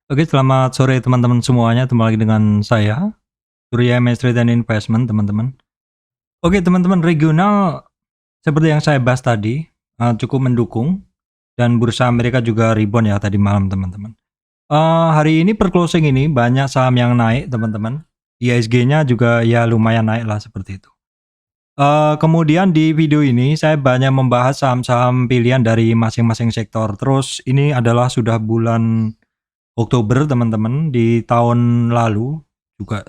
Oke, selamat sore teman-teman semuanya. Kembali lagi dengan saya, Surya MS Trade and Investment, teman-teman. Oke, teman-teman, regional seperti yang saya bahas tadi, cukup mendukung dan bursa Amerika juga rebound ya tadi malam, teman-teman. Hari ini per closing ini banyak saham yang naik, teman-teman. IHSG-nya juga ya lumayan naik lah seperti itu. Kemudian di video ini saya banyak membahas saham-saham pilihan dari masing-masing sektor. Terus ini adalah sudah bulan Oktober, teman-teman. Di tahun lalu juga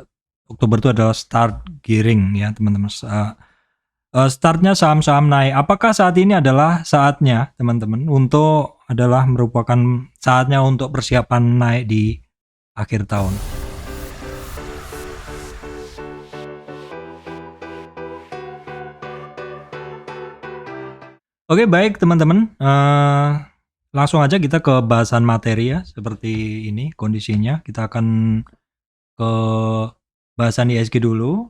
Oktober itu adalah start gearing ya, teman-teman. Startnya saham-saham naik. Apakah saat ini adalah saatnya, teman-teman, untuk adalah merupakan saatnya untuk persiapan naik di akhir tahun? Oke, baik teman-teman. Langsung aja kita ke bahasan materi ya. Seperti ini kondisinya. Kita akan ke bahasan IHSG dulu.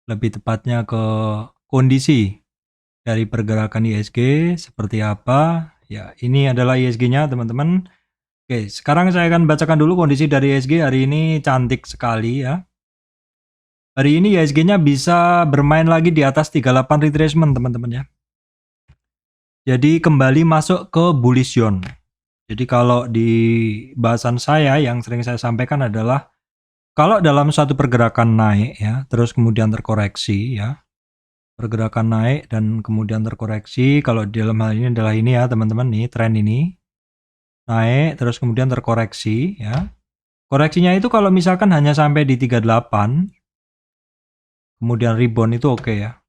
Lebih tepatnya ke kondisi dari pergerakan IHSG seperti apa. Ya, ini adalah IHSG-nya, teman-teman. Oke, sekarang saya akan bacakan dulu kondisi dari IHSG. Hari ini cantik sekali ya. Hari ini IHSG-nya bisa bermain lagi di atas 38 retracement, teman-teman ya. Jadi kembali masuk ke bullish zone. Jadi kalau di bahasan saya yang sering saya sampaikan adalah kalau dalam suatu pergerakan naik ya, terus kemudian terkoreksi ya. Pergerakan naik dan kemudian terkoreksi, kalau di dalam hal ini adalah ini ya, teman-teman, nih tren ini. Naik terus kemudian terkoreksi ya. Koreksinya itu kalau misalkan hanya sampai di 38 kemudian rebound itu oke ya.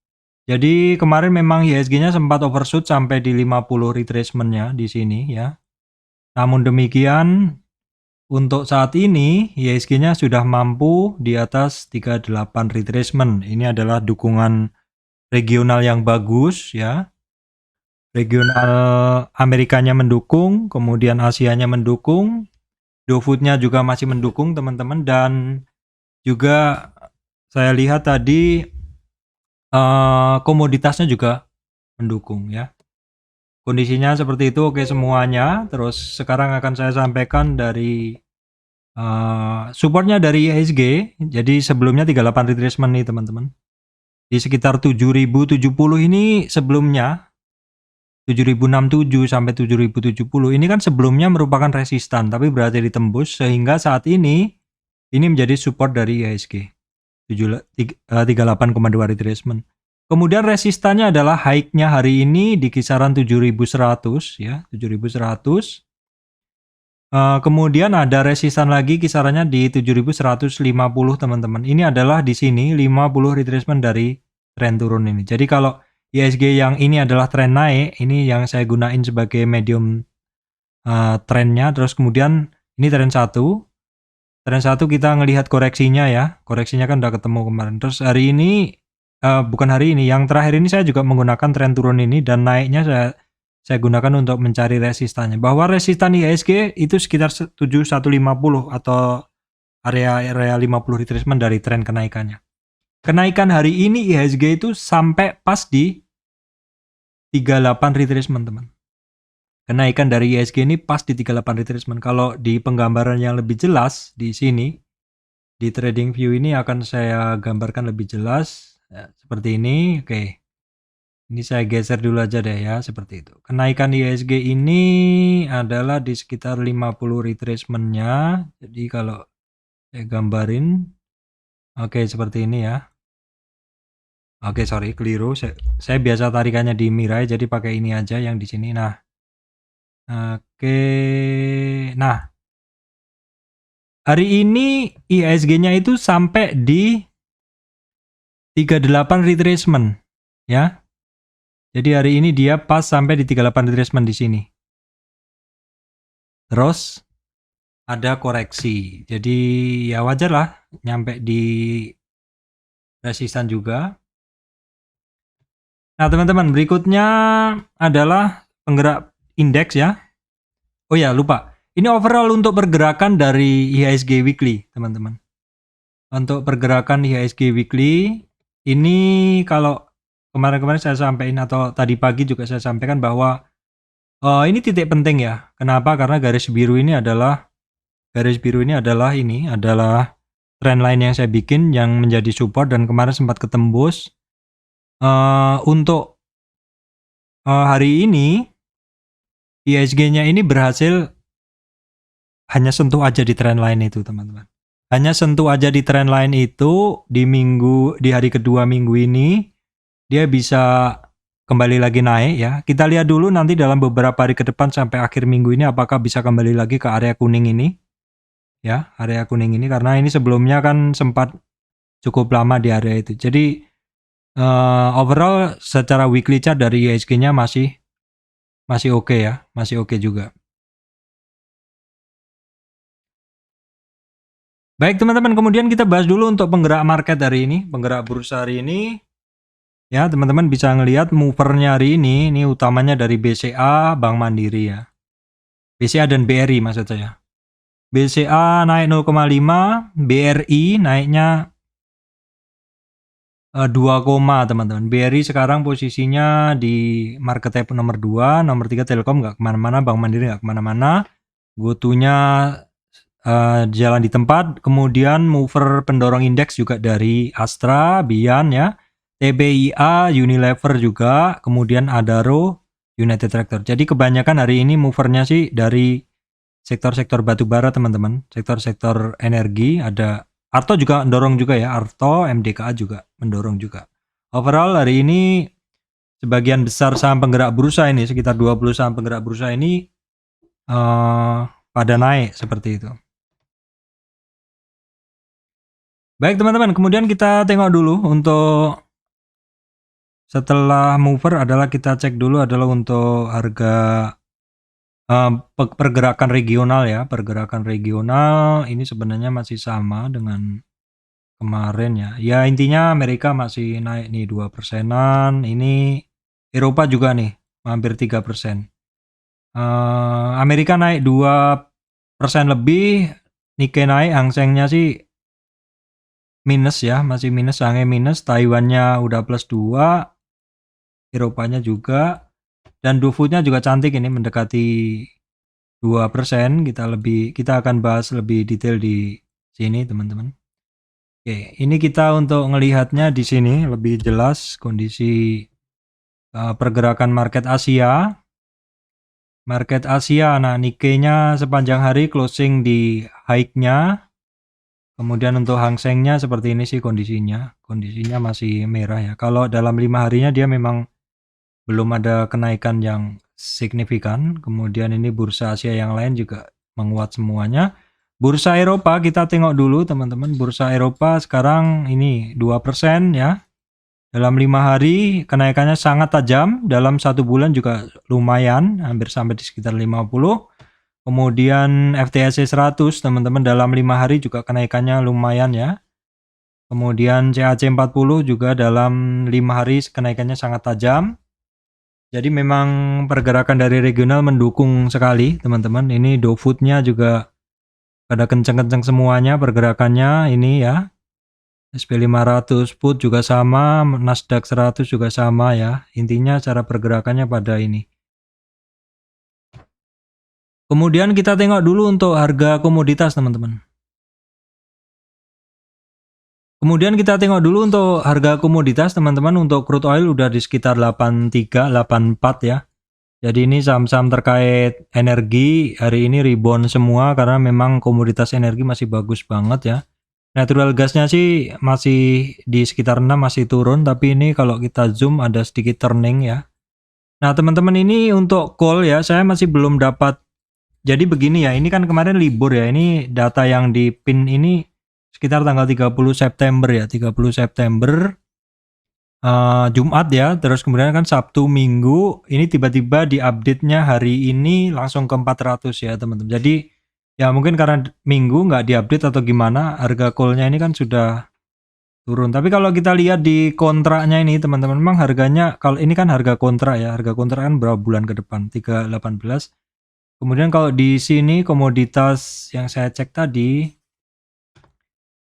Jadi kemarin memang IHSG-nya sempat overshoot sampai di 50 retracement-nya di sini ya. Namun demikian untuk saat ini IHSG-nya sudah mampu di atas 38 retracement. Ini adalah dukungan regional yang bagus ya. Regional Amerikanya mendukung, kemudian Asianya mendukung, GoFood-nya juga masih mendukung, teman-teman, dan juga saya lihat tadi komoditasnya juga mendukung ya. Kondisinya seperti itu, oke semuanya. Terus sekarang akan saya sampaikan dari supportnya dari IHSG. Jadi sebelumnya 38 retracement nih, teman-teman. Di sekitar 7070 ini sebelumnya 7067 sampai 7070 ini kan sebelumnya merupakan resistan tapi berhasil ditembus sehingga saat ini menjadi support dari IHSG 38,2 retracement. Kemudian resistannya adalah high-nya hari ini di kisaran 7100 ya, 7100. Kemudian ada resistan lagi kisarannya di 7150, teman-teman. Ini adalah di sini 50 retracement dari tren turun ini. Jadi kalau IHSG yang ini adalah tren naik, ini yang saya gunain sebagai medium trennya. Terus kemudian ini tren 1. Tren 1 kita ngelihat koreksinya ya. Koreksinya kan udah ketemu kemarin. Terus hari ini, bukan hari ini, yang terakhir ini saya juga menggunakan tren turun ini dan naiknya saya gunakan untuk mencari resistannya. Bahwa resistan IHSG itu sekitar 7150 atau area 50 retracement dari tren kenaikannya. Kenaikan hari ini IHSG itu sampai pas di 38 retracement, teman. Kenaikan dari IHSG ini pas di 38 retracement. Kalau di penggambaran yang lebih jelas di sini, di trading view ini akan saya gambarkan lebih jelas ya, seperti ini. Oke, ini saya geser dulu aja deh ya, seperti itu. Kenaikan IHSG ini adalah di sekitar 50 retracement-nya. Jadi kalau saya gambarin, oke seperti ini ya. Oke, sorry, keliru. Saya biasa tarikannya di Mirai, jadi pakai ini aja yang di sini. Nah, oke. Nah, hari ini IHSG-nya itu sampai di 38 retracement ya. Jadi hari ini dia pas sampai di 38 retracement di sini. Terus ada koreksi. Jadi ya wajar lah nyampe di resistan juga. Nah, teman-teman, berikutnya adalah penggerak indeks ya. Oh ya, lupa. Ini overall untuk pergerakan dari IHSG weekly, teman-teman. Untuk pergerakan IHSG weekly, ini kalau kemarin-kemarin saya sampaikan atau tadi pagi juga saya sampaikan bahwa ini titik penting ya. Kenapa? Karena garis biru ini adalah garis biru ini adalah trendline yang saya bikin yang menjadi support dan kemarin sempat ketembus. Untuk hari ini IHSG-nya ini berhasil hanya sentuh aja di trendline itu, teman-teman. Hanya sentuh aja di trendline itu di hari kedua minggu ini dia bisa kembali lagi naik ya. Kita lihat dulu nanti dalam beberapa hari ke depan sampai akhir minggu ini apakah bisa kembali lagi ke area kuning ini. Ya, area kuning ini karena ini sebelumnya kan sempat cukup lama di area itu. Jadi overall secara weekly chart dari IHSG-nya masih oke ya, masih oke juga. Baik teman-teman, kemudian kita bahas dulu untuk penggerak market hari ini, penggerak bursa hari ini. Ya, teman-teman bisa ngelihat movernya hari ini utamanya dari BCA, Bank Mandiri ya. BCA dan BRI maksud saya. BCA naik 0,5, BRI naiknya 2, teman-teman. BRI sekarang posisinya di market cap nomor 2, nomor 3 Telkom nggak kemana-mana, Bank Mandiri nggak kemana-mana. GoTo-nya jalan di tempat. Kemudian mover pendorong indeks juga dari Astra, Bian ya. TBIA, Unilever juga, kemudian Adaro, United Tractor. Jadi kebanyakan hari ini movernya sih dari sektor-sektor batubara teman-teman, sektor-sektor energi. Ada Arto juga mendorong juga ya, Arto, MDKA juga mendorong juga. Overall hari ini sebagian besar saham penggerak bursa ini, sekitar 20 saham penggerak bursa ini pada naik seperti itu. Baik teman-teman, kemudian kita tengok dulu untuk setelah mover adalah kita cek dulu adalah untuk harga pergerakan regional ya. Pergerakan regional ini sebenarnya masih sama dengan kemarin ya. Ya intinya Amerika masih naik nih 2%-an. Ini Eropa juga nih hampir 3%. Amerika naik 2% lebih. Nikkei naik, Hang Seng-nya sih minus ya, masih minus, Shanghai minus, Taiwan-nya udah plus 2. Eropanya juga, dan DoFood-nya juga cantik ini mendekati 2%. Kita akan bahas lebih detail di sini teman-teman. Oke, ini kita untuk ngelihatnya di sini lebih jelas kondisi pergerakan market Asia. Market Asia, nah Nikkei-nya sepanjang hari closing di high-nya. Kemudian untuk Hang Seng-nya seperti ini sih kondisinya. Kondisinya masih merah ya. Kalau dalam 5 harinya dia memang belum ada kenaikan yang signifikan. Kemudian ini bursa Asia yang lain juga menguat semuanya. Bursa Eropa kita tengok dulu teman-teman. Bursa Eropa sekarang ini 2% ya. Dalam 5 hari kenaikannya sangat tajam. Dalam 1 bulan juga lumayan, hampir sampai di sekitar 50. Kemudian FTSE 100 teman-teman dalam 5 hari juga kenaikannya lumayan ya. Kemudian CAC 40 juga dalam 5 hari kenaikannya sangat tajam. Jadi memang pergerakan dari regional mendukung sekali teman-teman. Ini DoFood-nya juga pada kenceng-kenceng semuanya pergerakannya ini ya. SP500 put juga sama, Nasdaq 100 juga sama ya. Intinya cara pergerakannya pada ini. Kemudian kita tengok dulu untuk harga komoditas teman-teman. Kemudian kita tengok dulu untuk harga komoditas teman-teman. Untuk crude oil udah di sekitar 83, 84 ya. Jadi ini saham-saham terkait energi hari ini rebound semua karena memang komoditas energi masih bagus banget ya. Natural gasnya sih masih di sekitar 6 masih turun, tapi ini kalau kita zoom ada sedikit turning ya. Nah teman-teman ini untuk coal ya, saya masih belum dapat. Jadi begini ya, ini kan kemarin libur ya, ini data yang di pin ini sekitar tanggal 30 September ya, 30 September Jumat ya, terus kemudian kan Sabtu Minggu, ini tiba-tiba di update-nya hari ini langsung ke 400 ya teman-teman. Jadi ya mungkin karena Minggu nggak diupdate atau gimana, harga coal-nya ini kan sudah turun. Tapi kalau kita lihat di kontraknya ini teman-teman, memang harganya, kalau ini kan harga kontrak ya, harga kontrak kan berapa bulan ke depan, 318. Kemudian kalau di sini komoditas yang saya cek tadi,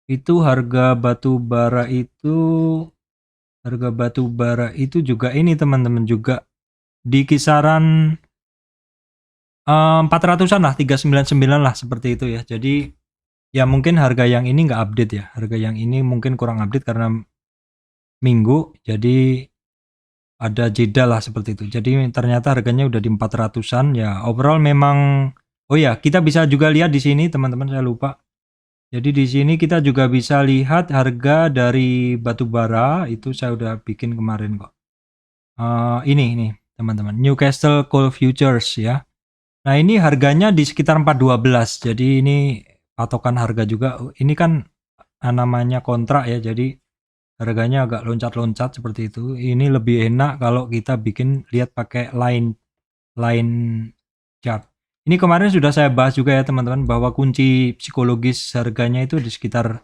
itu harga batu bara itu juga ini teman-teman, juga di kisaran 400-an lah, 399 lah seperti itu ya. Jadi ya mungkin harga yang ini nggak update ya. Harga yang ini mungkin kurang update karena minggu, jadi ada jeda lah seperti itu. Jadi ternyata harganya udah di 400-an ya. Overall memang, oh ya, kita bisa juga lihat di sini teman-teman, saya lupa. Jadi di sini kita juga bisa lihat harga dari batu bara, itu saya udah bikin kemarin kok. Ini teman-teman, Newcastle Coal Futures ya. Nah ini harganya di sekitar 412, jadi ini patokan harga juga. Ini kan namanya kontrak ya, jadi harganya agak loncat-loncat seperti itu. Ini lebih enak kalau kita bikin lihat pakai line chart. Ini kemarin sudah saya bahas juga ya teman-teman, bahwa kunci psikologis harganya itu di sekitar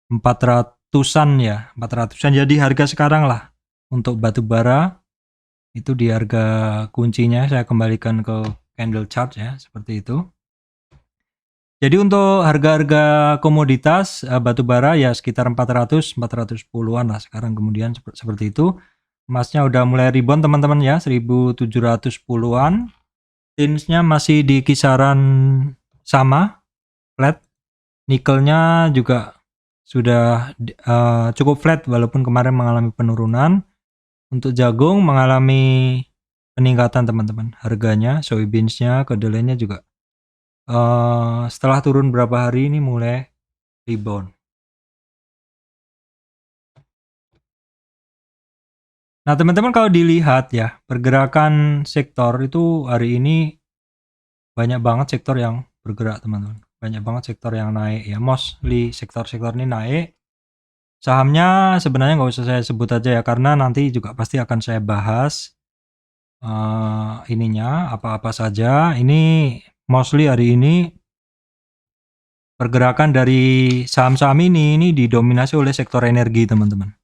400-an ya, 400-an. Jadi harga sekarang lah untuk batu bara itu di harga kuncinya, saya kembalikan ke candle chart ya, seperti itu. Jadi untuk harga-harga komoditas batu bara ya sekitar 400-410-an lah sekarang, kemudian seperti itu. Emasnya udah mulai rebound teman-teman ya, 1710-an. Tinsnya masih di kisaran sama, flat. Nikelnya juga sudah cukup flat walaupun kemarin mengalami penurunan. Untuk jagung mengalami peningkatan teman-teman, harganya, soybeansnya, kedelainya juga setelah turun berapa hari ini mulai rebound. Nah teman-teman kalau dilihat ya, pergerakan sektor itu hari ini banyak banget sektor yang bergerak teman-teman, banyak banget sektor yang naik ya, mostly sektor-sektor ini naik. Sahamnya sebenarnya nggak usah saya sebut aja ya, karena nanti juga pasti akan saya bahas ininya apa-apa saja. Ini mostly hari ini pergerakan dari saham-saham ini didominasi oleh sektor energi teman-teman.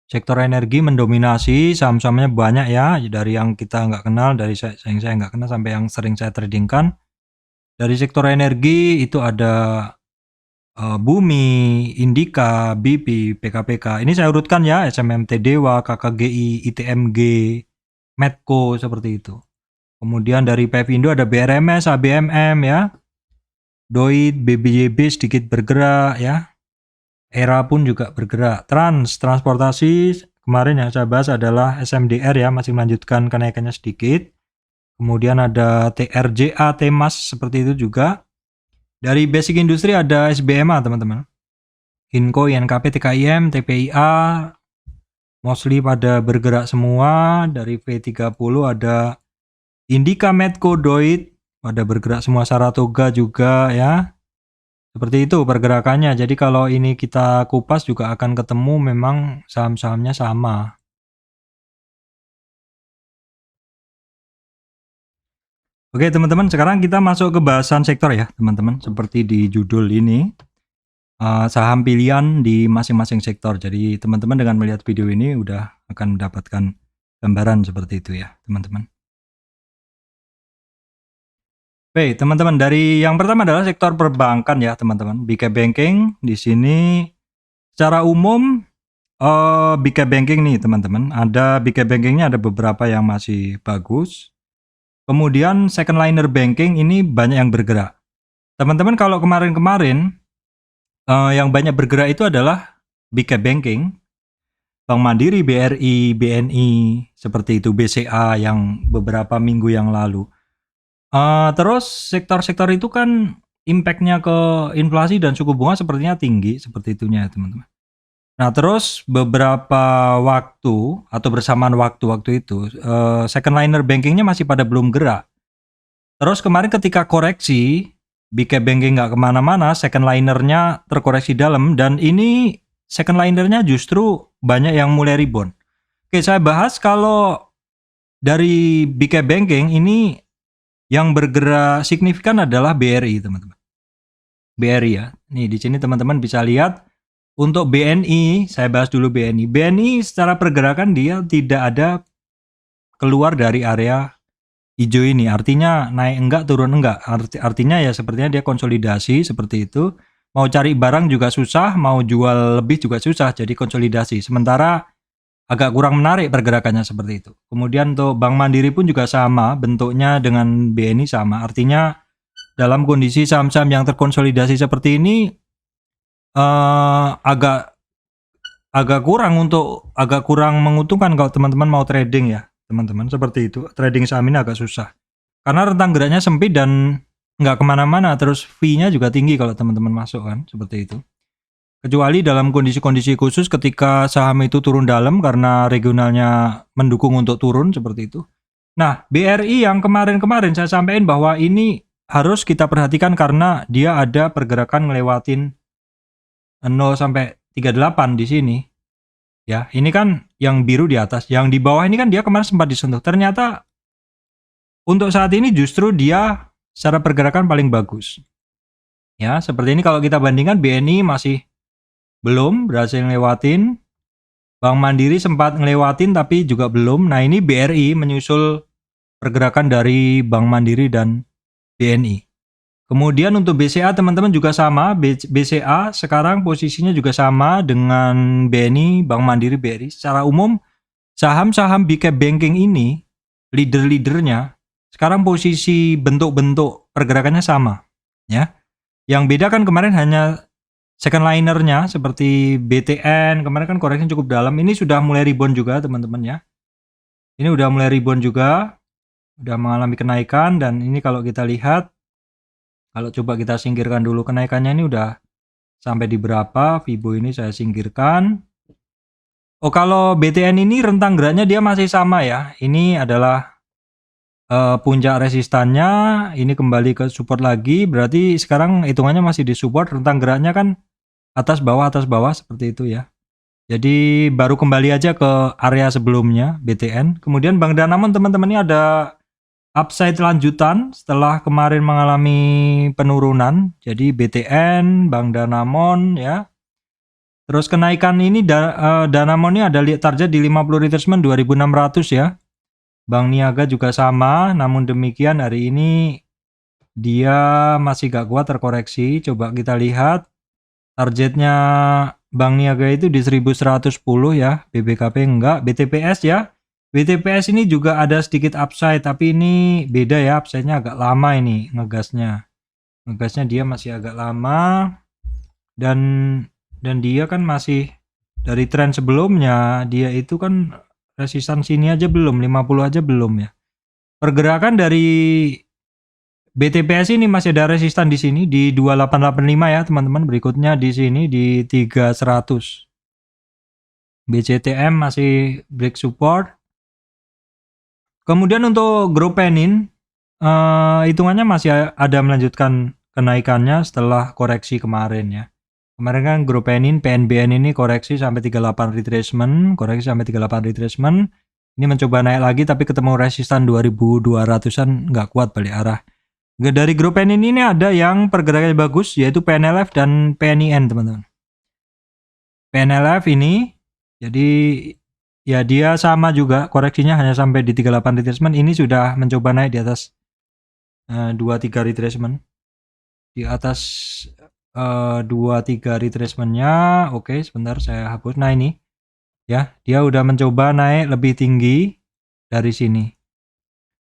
Sektor energi mendominasi, saham-sahamnya banyak ya, dari yang kita nggak kenal, dari yang saya nggak kenal sampai yang sering saya tradingkan. Dari sektor energi itu ada Bumi, Indika, BP, PKPK. Ini saya urutkan ya, SMMT Dewa, KKGI, ITMG, Medco, seperti itu. Kemudian dari PEVindo ada BRMS, ABMM ya, Doit, BBYB sedikit bergerak ya. Era pun juga bergerak. Transportasi kemarin yang saya bahas adalah SMDR ya, masih melanjutkan kenaikannya sedikit. Kemudian ada TRJA, Temas seperti itu juga. Dari basic industri ada SBMA teman-teman. Inco, INKP, TKIM, TPIA mostly pada bergerak semua. Dari V30 ada Indika, Medco, Doit pada bergerak semua, Saratoga juga ya. Seperti itu pergerakannya. Jadi kalau ini kita kupas juga akan ketemu memang saham-sahamnya sama. Oke teman-teman, sekarang kita masuk ke bahasan sektor ya teman-teman. Seperti di judul ini, saham pilihan di masing-masing sektor. Jadi teman-teman dengan melihat video ini udah akan mendapatkan gambaran seperti itu ya teman-teman. Oke teman-teman, dari yang pertama adalah sektor perbankan ya teman-teman. BK Banking di sini secara umum BK Banking nih teman-teman. Ada BK Bankingnya ada beberapa yang masih bagus. Kemudian second liner banking ini banyak yang bergerak. Teman-teman kalau kemarin-kemarin yang banyak bergerak itu adalah BK Banking, Bank Mandiri, BRI, BNI, seperti itu, BCA yang beberapa minggu yang lalu. Terus sektor-sektor itu kan impact-nya ke inflasi dan suku bunga sepertinya tinggi, seperti itunya teman-teman. Nah terus beberapa waktu atau bersamaan waktu itu second liner bankingnya masih pada belum gerak. Terus kemarin ketika koreksi, BK Banking nggak kemana-mana, second linernya terkoreksi dalam, dan ini second linernya justru banyak yang mulai rebound. Oke, saya bahas kalau dari BK Banking ini yang bergerak signifikan adalah BRI teman-teman. BRI ya, nih di sini teman-teman bisa lihat. Untuk BNI, saya bahas dulu BNI. BNI secara pergerakan dia tidak ada keluar dari area hijau ini. Artinya naik enggak, turun enggak. Artinya ya sepertinya dia konsolidasi seperti itu. Mau cari barang juga susah, mau jual lebih juga susah. Jadi konsolidasi. Sementara agak kurang menarik pergerakannya seperti itu. Kemudian untuk Bank Mandiri pun juga sama, bentuknya dengan BNI sama. Artinya dalam kondisi saham-saham yang terkonsolidasi seperti ini agak kurang menguntungkan kalau teman-teman mau trading ya, teman-teman, seperti itu. Trading saham ini agak susah. Karena rentang geraknya sempit dan nggak kemana-mana, terus fee-nya juga tinggi kalau teman-teman masuk kan, seperti itu. Kecuali dalam kondisi-kondisi khusus ketika saham itu turun dalam karena regionalnya mendukung untuk turun seperti itu. Nah, BRI yang kemarin-kemarin saya sampaikan bahwa ini harus kita perhatikan karena dia ada pergerakan ngelewatin 0 sampai 38 di sini. Ya, ini kan yang biru di atas, yang di bawah ini kan dia kemarin sempat disentuh. Ternyata untuk saat ini justru dia secara pergerakan paling bagus. Ya, seperti ini kalau kita bandingkan BNI masih belum berhasil ngelewatin, Bank Mandiri sempat ngelewatin tapi juga belum. Nah, ini BRI menyusul pergerakan dari Bank Mandiri dan BNI. Kemudian untuk BCA teman-teman juga sama, BCA sekarang posisinya juga sama dengan BNI, Bank Mandiri, BRI. Secara umum saham-saham big cap banking ini leader-leadernya sekarang posisi bentuk-bentuk pergerakannya sama, ya. Yang beda kan kemarin hanya second linernya seperti BTN, kemarin kan koreksi cukup dalam. Ini sudah mulai rebound juga teman-teman ya. Ini udah mulai rebound juga, udah mengalami kenaikan. Dan ini kalau kita lihat, kalau coba kita singkirkan dulu kenaikannya ini udah sampai di berapa, Fibo ini saya singkirkan. Oh, kalau BTN ini rentang geraknya dia masih sama ya. Ini adalah puncak resistannya, ini kembali ke support lagi, berarti sekarang hitungannya masih di support. Rentang geraknya kan atas bawah seperti itu ya. Jadi baru kembali aja ke area sebelumnya BTN. Kemudian Bank Danamon teman-teman ini ada upside lanjutan setelah kemarin mengalami penurunan. Jadi BTN, Bank Danamon ya. Terus kenaikan ini Danamon ini ada target di 50 retracement 2600 ya. Bank Niaga juga sama, namun demikian hari ini dia masih gak kuat terkoreksi. Coba kita lihat targetnya Bank Niaga itu di 1110 ya, BBKP enggak, BTPS ya. BTPS ini juga ada sedikit upside, tapi ini beda ya, upside-nya agak lama ini ngegasnya. Ngegasnya dia masih agak lama dan dia kan masih dari tren sebelumnya, dia itu kan resistan sini aja belum, 50 aja belum ya. Pergerakan dari BTPS ini masih ada resistan di sini di 2885 ya teman-teman. Berikutnya di sini di 3100. BCTM masih break support. Kemudian untuk Gropenin hitungannya masih ada melanjutkan kenaikannya setelah koreksi kemarin ya. Kemarin kan Gropenin PNBN ini koreksi sampai 38 retracement, Ini mencoba naik lagi tapi ketemu resistan 2200-an, nggak kuat balik arah. Dari Gropenin ini ada yang pergerakannya bagus yaitu PNLF dan PNIN teman-teman. PNLF ini jadi ya dia sama juga koreksinya hanya sampai di 38 retracement. Ini sudah mencoba naik di atas 23 retracement. Di atas 23 retracementnya. Oke, sebentar saya hapus. Nah ini ya, dia udah mencoba naik lebih tinggi dari sini.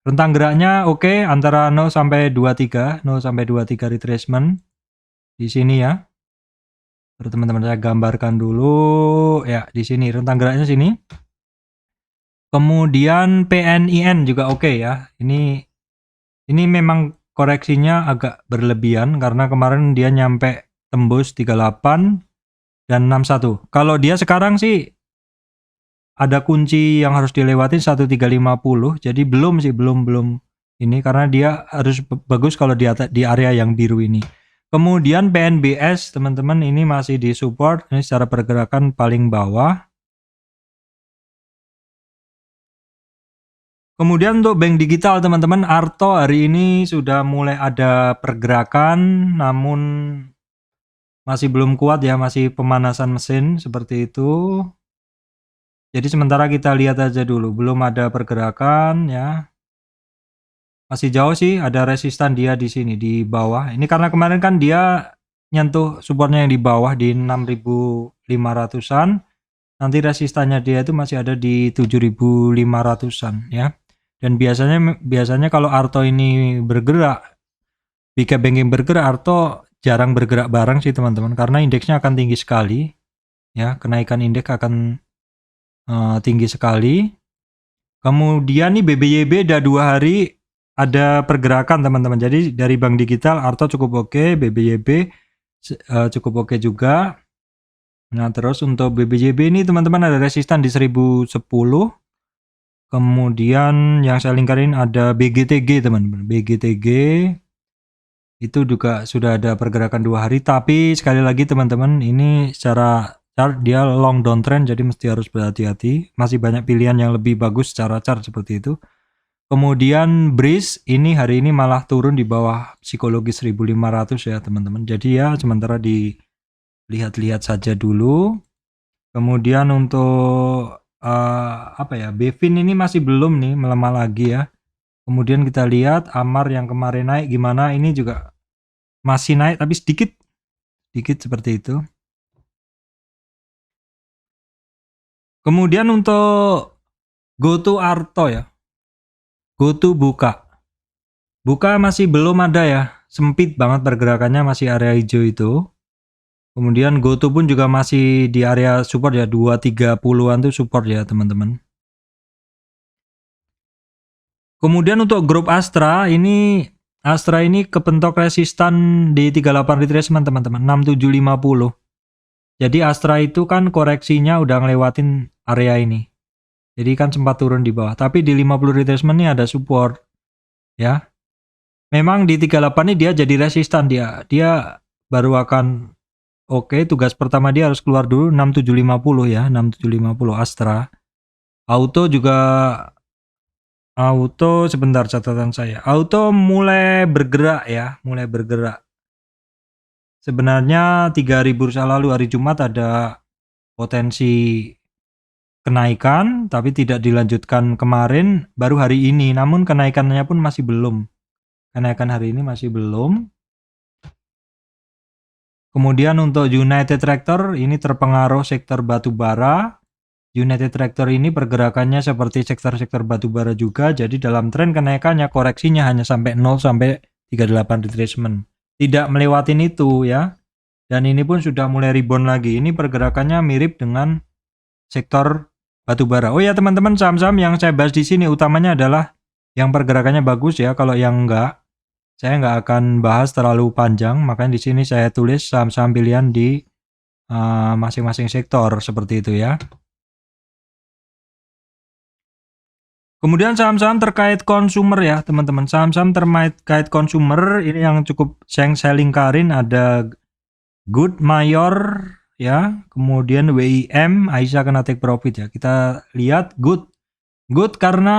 Rentang geraknya oke, antara 0 sampai 23 retracement di sini ya. Terus teman-teman saya gambarkan dulu ya, di sini rentang geraknya sini. Kemudian PNIN juga oke ya. Ini memang koreksinya agak berlebihan karena kemarin dia nyampe tembus 38 dan 61. Kalau dia sekarang sih ada kunci yang harus dilewati 1350. Jadi belum ini karena dia harus bagus kalau di area yang biru ini. Kemudian PNBS teman-teman ini masih di support, ini secara pergerakan paling bawah. Kemudian untuk bank digital teman-teman, Arto hari ini sudah mulai ada pergerakan, namun masih belum kuat ya, masih pemanasan mesin seperti itu. Jadi sementara kita lihat aja dulu, belum ada pergerakan ya. Masih jauh sih, ada resistan dia di sini di bawah. Ini karena kemarin kan dia nyentuh supportnya yang di bawah di 6500-an. nanti resistannya dia itu masih ada di 7.500-an ya. Dan biasanya kalau Arto ini bergerak, Big Cap Banking bergerak, Arto jarang bergerak bareng sih teman-teman, karena indeksnya akan tinggi sekali ya, kenaikan indeks akan tinggi sekali. Kemudian nih BBYB udah 2 hari ada pergerakan teman-teman. Jadi dari bank digital Arto cukup oke, BBYB cukup oke juga. Nah, terus untuk BBJB ini teman-teman ada resistan di 1010. Kemudian yang saya lingkarin ada BGTG teman-teman. BGTG itu juga sudah ada pergerakan 2 hari, tapi sekali lagi teman-teman, ini secara chart dia long downtrend, jadi mesti harus berhati-hati. Masih banyak pilihan yang lebih bagus secara chart seperti itu. Kemudian Breeze ini hari ini malah turun di bawah psikologi 1500 ya teman-teman. Jadi ya sementara dilihat-lihat saja dulu. Kemudian untuk Bevin ini masih belum nih, melemah lagi ya. Kemudian kita lihat Amar yang kemarin naik gimana, ini juga masih naik tapi sedikit seperti itu. Kemudian untuk GoTo Arto ya, GoTo buka masih belum ada ya, sempit banget pergerakannya, masih area hijau itu. Kemudian GoTo pun juga masih di area support ya, 230-an tuh support ya teman-teman. Kemudian untuk grup Astra ini kepentok resistan di 38 retracement teman-teman, 6750. Jadi Astra itu kan koreksinya udah ngelewatin area ini. Jadi kan sempat turun di bawah, tapi di 50 retracement ini ada support ya. Memang di 38 ini dia jadi resistan, dia baru akan oke, tugas pertama dia harus keluar dulu 6750 ya, 6750 Astra. Auto sebentar catatan saya. Auto mulai bergerak ya, Sebenarnya 3 hari bursa lalu hari Jumat ada potensi kenaikan, tapi tidak dilanjutkan kemarin, baru hari ini. Namun kenaikannya pun masih belum. Kenaikan hari ini masih belum. Kemudian untuk United Tractor ini terpengaruh sektor batubara. United Tractor ini pergerakannya seperti sektor-sektor batubara juga, jadi dalam tren kenaikannya koreksinya hanya sampai 0 sampai 38 retracement. Tidak melewatin itu ya. Dan ini pun sudah mulai rebound lagi. Ini pergerakannya mirip dengan sektor batubara. Oh ya teman-teman, saham-saham yang saya bahas di sini utamanya adalah yang pergerakannya bagus ya. Kalau yang enggak, saya nggak akan bahas terlalu panjang. Makanya di sini saya tulis saham-saham pilihan di masing-masing sektor seperti itu ya. Kemudian saham-saham terkait konsumer ya teman-teman. Saham-saham terkait konsumer ini yang cukup saya lingkarin ada Good Mayor ya, kemudian WIM, Aisyah kena take profit ya. Kita lihat Good karena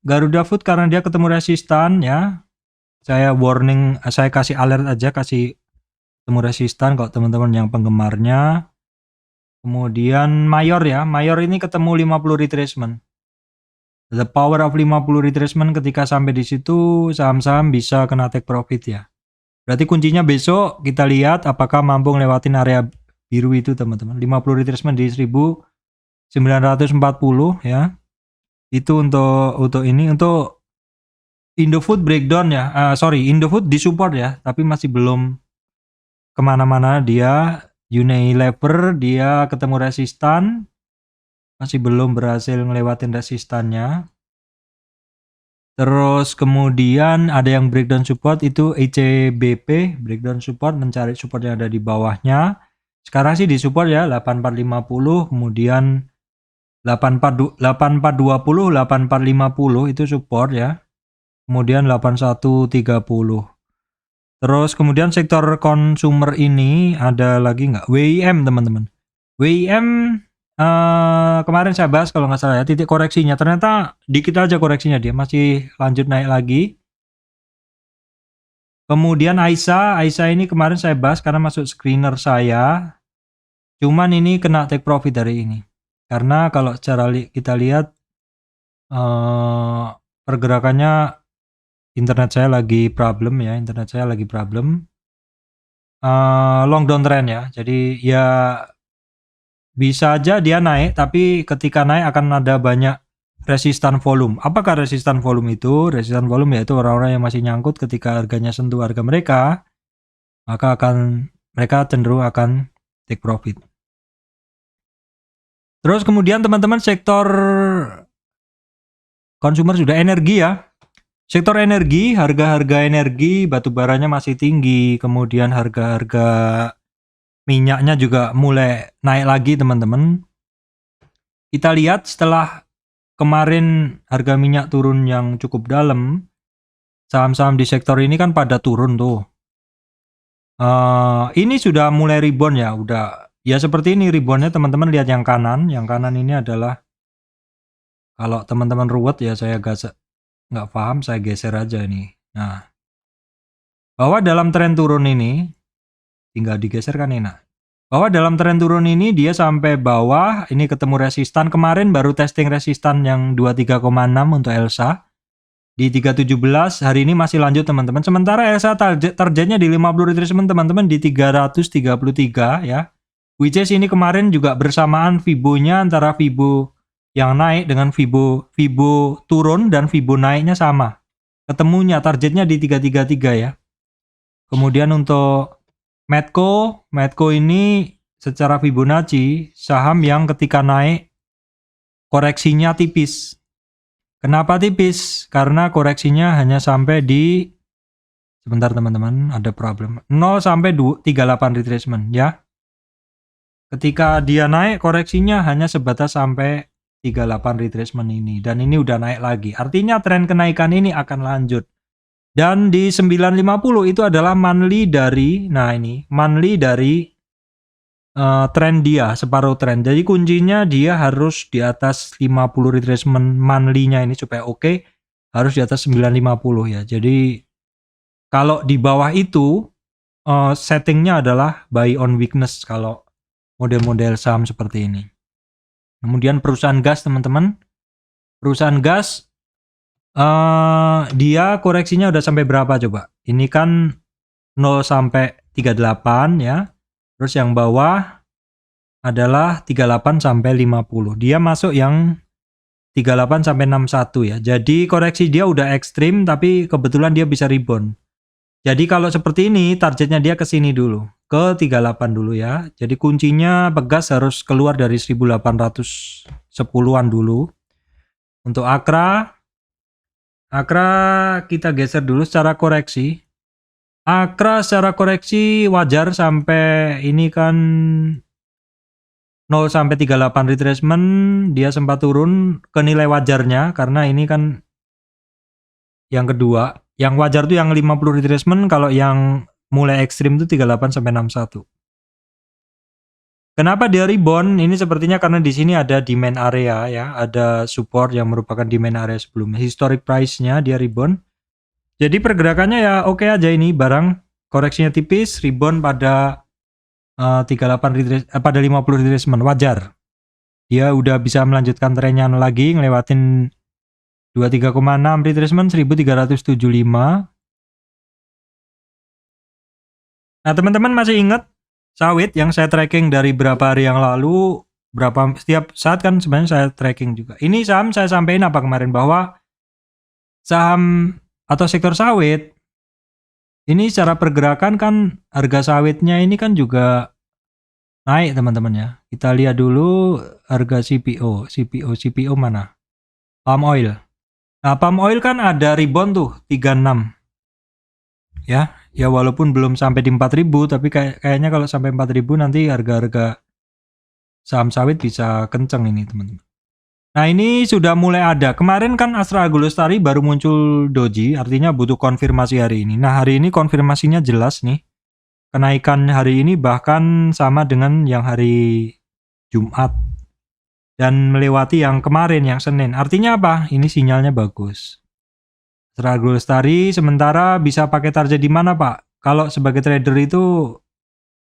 Garuda Food karena dia ketemu resistan ya. Saya warning, saya kasih alert aja, kasih ketemu resistan kalau teman-teman yang penggemarnya. Kemudian Mayor ya, Mayor ini ketemu 50 retracement. The power of 50 retracement, ketika sampai di situ saham-saham bisa kena take profit ya. Berarti kuncinya besok kita lihat apakah mampu ngelewatin area biru itu teman-teman. 50 retracement di 1940 ya. Itu untuk ini, untuk Indofood breakdown ya. Indofood disupport ya, tapi masih belum kemana-mana dia. Unilever dia ketemu resistan, masih belum berhasil ngelewatin resistannya. Terus kemudian ada yang breakdown support, itu ECBP breakdown support, mencari support yang ada di bawahnya. Sekarang sih di support ya 8450, kemudian 8420, 8450 itu support ya. Kemudian 8130. Terus kemudian sektor consumer ini ada lagi nggak? WIM teman-teman. WIM kemarin saya bahas kalau nggak salah ya, titik koreksinya ternyata dikit aja koreksinya, dia masih lanjut naik lagi. Kemudian Aisyah ini kemarin saya bahas karena masuk screener saya, cuman ini kena take profit dari ini karena kalau secara kita lihat pergerakannya internet saya lagi problem, long down trend ya, jadi ya bisa aja dia naik, tapi ketika naik akan ada banyak resistan volume. Apakah resistan volume itu? Resistan volume yaitu orang-orang yang masih nyangkut ketika harganya sentuh harga mereka, maka mereka cenderung akan take profit. Terus kemudian teman-teman sektor konsumer sudah energi ya. Sektor energi, harga-harga energi batu baranya masih tinggi, kemudian harga-harga minyaknya juga mulai naik lagi teman-teman. Kita lihat setelah kemarin harga minyak turun yang cukup dalam, saham-saham di sektor ini kan pada turun tuh. Ini sudah mulai rebound ya, udah ya seperti ini reboundnya teman-teman. Lihat yang kanan ini adalah, kalau teman-teman ruwet ya saya nggak paham, saya geser aja nih. Nah, bahwa dalam tren turun ini, tinggal digeser kan enak. Bahwa dalam tren turun ini dia sampai bawah, ini ketemu resistan, kemarin baru testing resistan yang 23,6 untuk Elsa. Di 317, hari ini masih lanjut teman-teman. Sementara Elsa targetnya di 50 retracement teman-teman di 333 ya. Which is ini kemarin juga bersamaan Fibo-nya, antara Fibo yang naik dengan Fibo turun dan Fibo naiknya sama. Ketemunya targetnya di 333 ya. Kemudian untuk Medco ini secara Fibonacci saham yang ketika naik koreksinya tipis. Kenapa tipis? Karena koreksinya hanya sampai di, sebentar teman-teman, ada problem, 0 sampai 38 retracement ya. Ketika dia naik koreksinya hanya sebatas sampai 38 retracement ini, dan ini udah naik lagi. Artinya tren kenaikan ini akan lanjut. Dan di 950 itu adalah monthly dari, nah ini monthly dari tren dia, separuh tren. Jadi kuncinya dia harus di atas 50 retracement monthly-nya ini supaya oke, harus di atas 950 ya. Jadi kalau di bawah itu settingnya adalah buy on weakness kalau model-model saham seperti ini. Kemudian perusahaan gas teman-teman, perusahaan gas dia koreksinya udah sampai berapa coba? Ini kan 0 sampai 38 ya. Terus yang bawah adalah 38 sampai 50. Dia masuk yang 38 sampai 61 ya. Jadi koreksi dia udah ekstrim, tapi kebetulan dia bisa rebound. Jadi kalau seperti ini targetnya dia ke sini dulu, ke 38 dulu ya. Jadi kuncinya pegas harus keluar dari 1810-an dulu. Untuk Akra kita geser dulu secara koreksi. Akra secara koreksi wajar sampai ini kan 0 sampai 38 retracement, dia sempat turun ke nilai wajarnya karena ini kan yang kedua. Yang wajar tuh yang 50 retracement, kalau yang mulai ekstrim tuh 38 sampai 61. Kenapa dia rebound? Ini sepertinya karena di sini ada demand area ya, ada support yang merupakan demand area sebelumnya. Historic price-nya dia rebound. Jadi pergerakannya ya oke aja, ini barang koreksinya tipis, rebound pada 50 retracement, wajar. Dia udah bisa melanjutkan trennya lagi, ngelewatin 23,6 retracement 1375. Nah, teman-teman masih ingat sawit yang saya tracking dari berapa hari yang lalu, setiap saat kan sebenarnya saya tracking juga. Ini saham saya sampaikan apa kemarin, bahwa saham atau sektor sawit ini secara pergerakan kan harga sawitnya ini kan juga naik teman-teman ya. Kita lihat dulu harga CPO mana? Palm oil. Nah, palm oil kan ada rebound tuh 36. Ya walaupun belum sampai di 4.000, tapi kayaknya kalau sampai 4.000 nanti harga-harga saham sawit bisa kenceng ini teman-teman. Nah, ini sudah mulai ada. Kemarin kan Astra Agrolestari baru muncul doji, artinya butuh konfirmasi hari ini. Nah, hari ini konfirmasinya jelas nih. Kenaikan hari ini bahkan sama dengan yang hari Jumat dan melewati yang kemarin, yang Senin. Artinya apa? Ini sinyalnya bagus. Astra Agrolestari sementara bisa pakai target di mana, Pak? Kalau sebagai trader itu,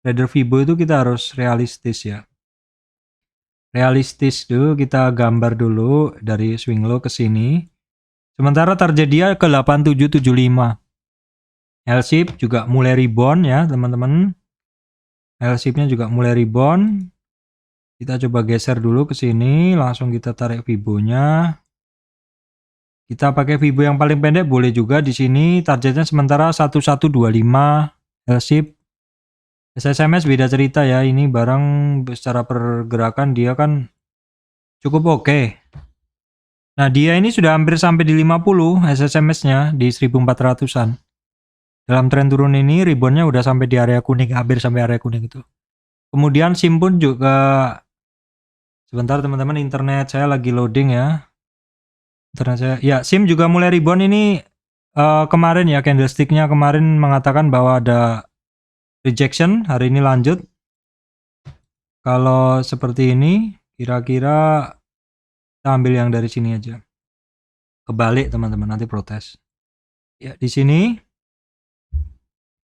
trader Fibo itu kita harus realistis ya. Realistis dulu, kita gambar dulu dari swing low ke sini. Sementara target dia ke 8775. L-shape juga mulai rebound ya, teman-teman. L-shape-nya juga mulai rebound. Kita coba geser dulu ke sini, langsung kita tarik Fibo-nya. Kita pakai Fibo yang paling pendek boleh juga di sini. Targetnya sementara 1125 L-ship. SSMS beda cerita ya. Ini barang secara pergerakan dia kan cukup oke. Nah, dia ini sudah hampir sampai di 50 SSMS-nya di 1400-an. Dalam tren turun ini rebound-nya udah sampai di area kuning, hampir sampai area kuning itu. Kemudian SIM pun juga, sebentar teman-teman, internet saya lagi loading ya. Internet saya, ya SIM juga mulai rebound ini kemarin ya, candlestick-nya kemarin mengatakan bahwa ada rejection, hari ini lanjut. Kalau seperti ini, kira-kira kita ambil yang dari sini aja. Kebalik teman-teman, nanti protes. Ya, di sini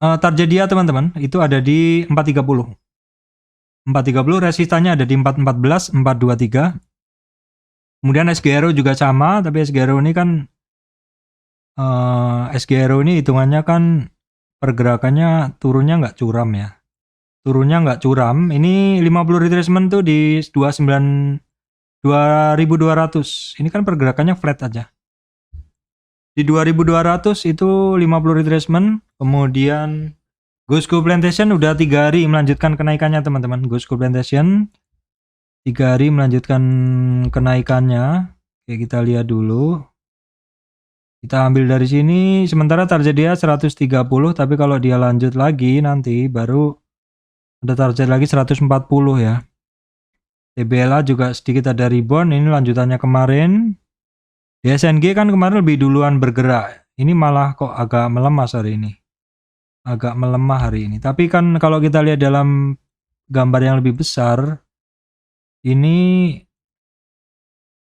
target dia teman-teman itu ada di 430. 430, resistannya ada di 414, 423. Kemudian SGRO juga sama, tapi SGRO ini kan SGRO ini hitungannya kan pergerakannya turunnya nggak curam ya. Turunnya nggak curam. Ini 50 retracement tuh di 2200. Ini kan pergerakannya flat aja. Di 2200 itu 50 retracement, kemudian Gosco Plantation udah 3 hari melanjutkan kenaikannya teman-teman. Gosco Plantation 3 hari melanjutkan kenaikannya. Oke, kita lihat dulu. Kita ambil dari sini, sementara target dia 130, tapi kalau dia lanjut lagi nanti baru ada target lagi 140 ya. TBLA juga sedikit ada rebound, ini lanjutannya kemarin. DSNG kan kemarin lebih duluan bergerak, ini malah kok agak melemah hari ini. Agak melemah hari ini, tapi kan kalau kita lihat dalam gambar yang lebih besar, ini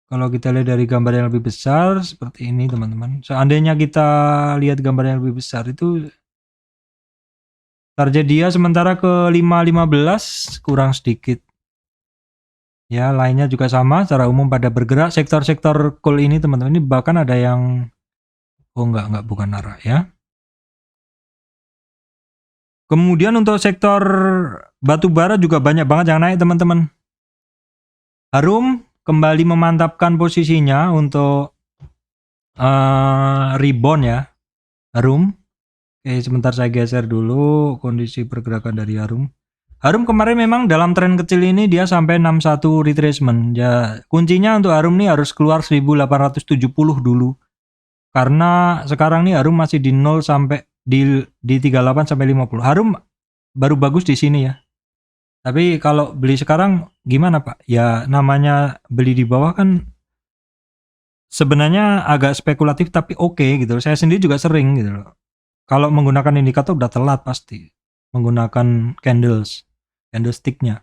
kalau kita lihat dari gambar yang lebih besar seperti ini teman-teman. Seandainya kita lihat gambar yang lebih besar itu target dia sementara ke 5.15 kurang sedikit. Ya, lainnya juga sama secara umum pada bergerak. Sektor-sektor coal ini teman-teman, ini bahkan ada yang enggak bukan Nara ya. Kemudian untuk sektor batu bara juga banyak banget yang naik teman-teman. Harum kembali memantapkan posisinya untuk rebound ya. Harum. Oke, sebentar saya geser dulu kondisi pergerakan dari Harum. Harum kemarin memang dalam tren kecil ini dia sampai 61 retracement. Ya, kuncinya untuk Harum nih harus keluar 1870 dulu. Karena sekarang nih Harum masih di 0 sampai di 38 sampai 50. Harum baru bagus di sini ya. Tapi kalau beli sekarang gimana Pak? Ya namanya beli di bawah kan sebenarnya agak spekulatif tapi oke gitu. Saya sendiri juga sering gitu loh. Kalau menggunakan indikator udah telat pasti. Menggunakan candlesticknya.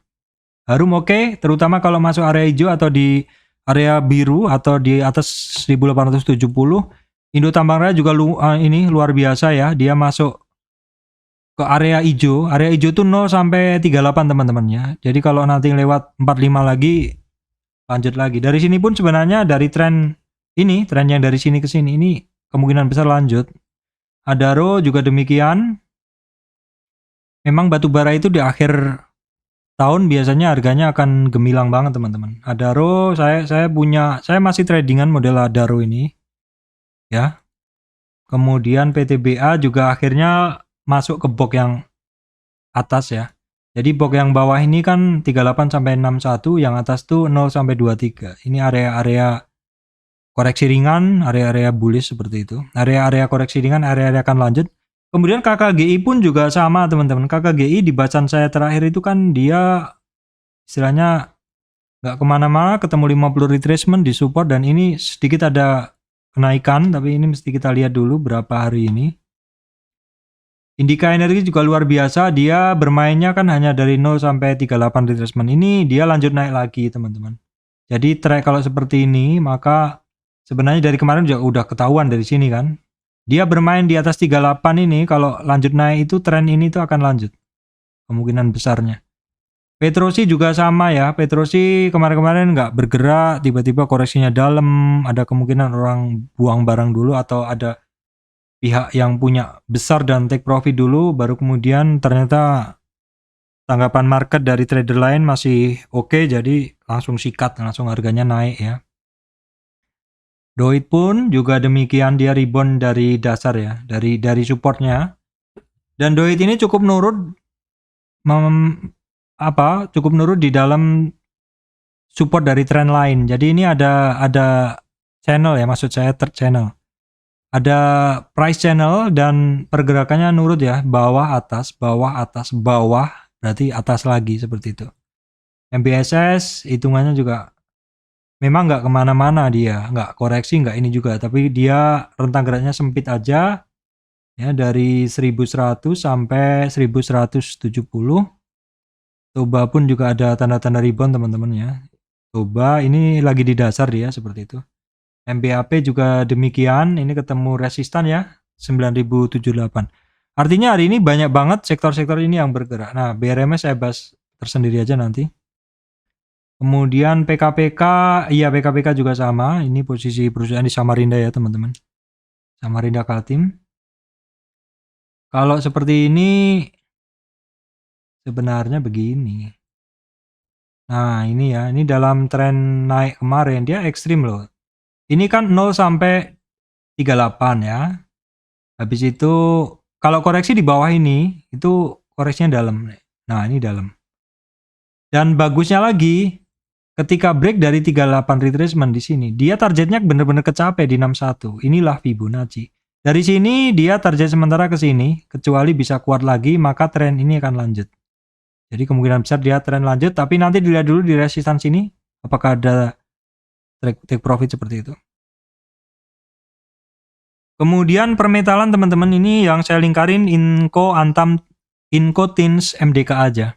Harum oke, terutama kalau masuk area hijau atau di area biru atau di atas 1870. Indo Tambang Raya juga ini luar biasa ya. Dia masuk ke area hijau. Area hijau tuh 0 sampai 38 teman-teman ya. Jadi kalau nanti lewat 45 lagi lanjut lagi. Dari sini pun sebenarnya dari tren ini, tren yang dari sini ke sini ini kemungkinan besar lanjut. Adaro juga demikian. Memang batu bara itu di akhir tahun biasanya harganya akan gemilang banget teman-teman. Adaro saya masih tradingan model Adaro ini. Ya. Kemudian PTBA juga akhirnya masuk ke box yang atas ya. Jadi box yang bawah ini kan 38 sampai 61, yang atas tuh 0 sampai 23. Ini area-area koreksi ringan, area-area bullish seperti itu. Area-area koreksi ringan, area-area akan lanjut. Kemudian KKGI pun juga sama teman-teman. KKGI di bacaan saya terakhir itu kan dia istilahnya nggak kemana-mana, ketemu 50 retracement di support dan ini sedikit ada kenaikan, tapi ini mesti kita lihat dulu berapa hari ini. Indika Energi juga luar biasa, dia bermainnya kan hanya dari 0 sampai 38 retracement. Ini dia lanjut naik lagi teman-teman. Jadi track kalau seperti ini maka sebenarnya dari kemarin juga udah ketahuan dari sini kan. Dia bermain di atas 38 ini, kalau lanjut naik itu tren ini tuh akan lanjut. Kemungkinan besarnya. Petrosi juga sama ya. Petrosi kemarin-kemarin nggak bergerak, tiba-tiba koreksinya dalam. Ada kemungkinan orang buang barang dulu atau ada pihak yang punya besar dan take profit dulu, baru kemudian ternyata tanggapan market dari trader lain masih oke, jadi langsung sikat, langsung harganya naik ya. Doit pun juga demikian, dia rebound dari dasar ya, dari supportnya. Dan Doit ini cukup nurut cukup nurut di dalam support dari trend line. Jadi ini ada channel ya, maksud saya third channel. Ada price channel dan pergerakannya nurut ya, bawah atas, berarti atas lagi seperti itu. MBSS hitungannya juga memang nggak kemana-mana, dia nggak koreksi, nggak ini juga, tapi dia rentang geraknya sempit aja ya, dari 1100 sampai 1170. Toba pun juga ada tanda-tanda rebound teman-teman ya. Toba ini lagi di dasar dia seperti itu. MBAP juga demikian, ini ketemu resistan ya 9078. Artinya hari ini banyak banget sektor-sektor ini yang bergerak. Nah, BRMS saya bahas tersendiri aja nanti. Kemudian PKPK, iya PKPK juga sama. Ini posisi perusahaan di Samarinda ya teman-teman. Samarinda Kaltim. Kalau seperti ini sebenarnya begini. Nah ini ya, ini dalam tren naik kemarin dia ekstrim loh. Ini kan 0 sampai 38 ya. Habis itu kalau koreksi di bawah ini itu koreksinya dalam. Nah ini dalam. Dan bagusnya lagi, ketika break dari 38 retracement di sini, dia targetnya benar-benar kecapai di 61. Inilah Fibonacci. Dari sini dia target sementara ke sini, kecuali bisa kuat lagi, maka tren ini akan lanjut. Jadi kemungkinan besar dia tren lanjut, tapi nanti dilihat dulu di resistan sini, apakah ada take profit seperti itu. Kemudian permetalan teman-teman, ini yang saya lingkarin Inco, Antam, Inco, Tins, MDK aja.